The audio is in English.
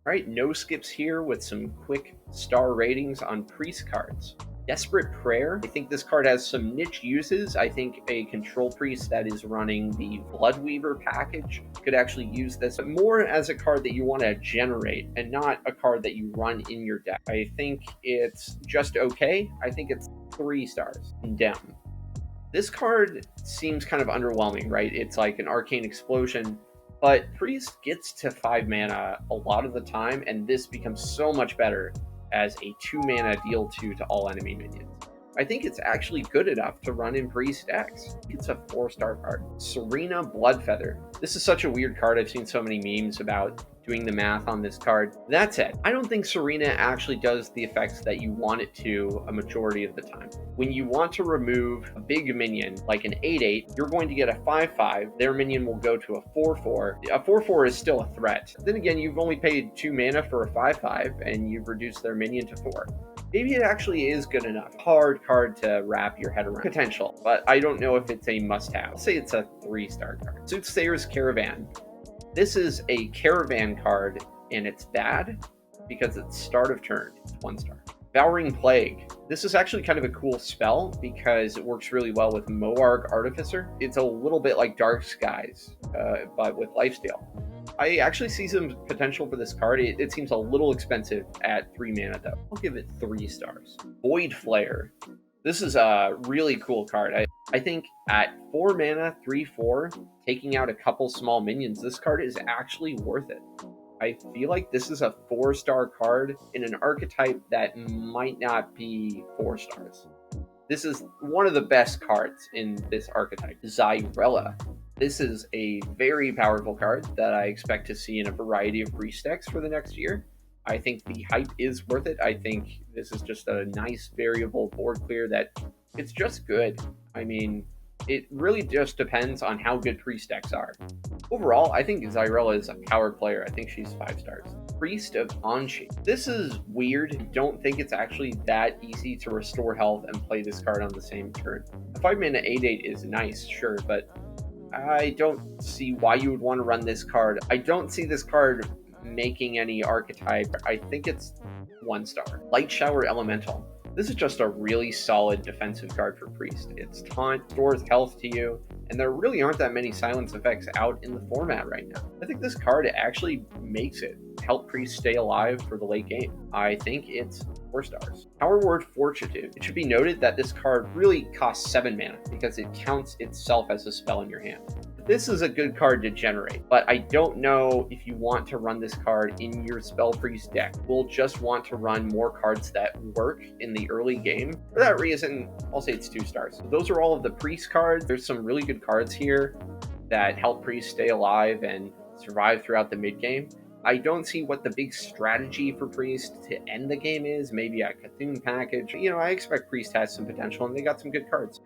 Alright, NoSkips here with some quick star ratings on priest cards. Desperate Prayer. I think this card has some niche uses. I think a control priest that is running the Bloodweaver package could actually use this more as a card that you want to generate and not a card that you run in your deck. I think it's just okay. I think it's 3 stars. Condemn. This card seems kind of underwhelming, right? It's like an arcane explosion, but Priest gets to 5 mana a lot of the time, and this becomes so much better as a 2 mana deal 2 to all enemy minions. I think it's actually good enough to run in Priest decks. It's a 4-star card. Serena Bloodfeather. This is such a weird card. I've seen so many memes about doing the math on this card. That said, I don't think Serena actually does the effects that you want it to a majority of the time. When you want to remove a big minion, like an 8/8, you're going to get a 5/5. Their minion will go to a 4/4. A 4/4 is still a threat. Then again, you've only paid 2 mana for a 5/5, and you've reduced their minion to 4. Maybe it actually is good enough. Hard card to wrap your head around. Potential, but I don't know if it's a must-have. I'll say it's a 3-star card. Soothsayer's Caravan. This is a Caravan card, and it's bad because it's start of turn. It's 1 star. Devouring Plague. This is actually kind of a cool spell because it works really well with Moarg Artificer. It's a little bit like Dark Skies, but with lifesteal. I actually see some potential for this card. It seems a little expensive at 3 mana though. I'll give it 3 stars. Void Flare. This is a really cool card. I think at 4 mana, 3/4, taking out a couple small minions, this card is actually worth it. I feel like this is a 4-star card in an archetype that might not be 4 stars. This is one of the best cards in this archetype. Xyrella. This is a very powerful card that I expect to see in a variety of priest decks for the next year. I think the hype is worth it. I think this is just a nice variable board clear that it's just good. I mean, it really just depends on how good priest decks are. Overall, I think Xyrella is a power player. I think she's 5 stars. Priest of Anchi. This is weird. I don't think it's actually that easy to restore health and play this card on the same turn. A 5 mana 8/8 is nice, sure, but I don't see why you would want to run this card. I don't see this card making any archetype. I think it's 1 star. Ughtshower Elemental. This is just a really solid defensive card for Priest. It's taunt, stores health to you, and there really aren't that many silence effects out in the format right now. I think this card actually makes it help Priest stay alive for the late game. I think it's 4 stars. Power Word Fortitude. It should be noted that this card really costs 7 mana because it counts itself as a spell in your hand. This is a good card to generate, but I don't know if you want to run this card in your Spell Priest deck. We'll just want to run more cards that work in the early game. For that reason, I'll say it's 2 stars. So those are all of the Priest cards. There's some really good cards here that help Priest stay alive and survive throughout the mid game. I don't see what the big strategy for Priest to end the game is. Maybe a Cthulhu package. You know, I expect Priest has some potential, and they got some good cards.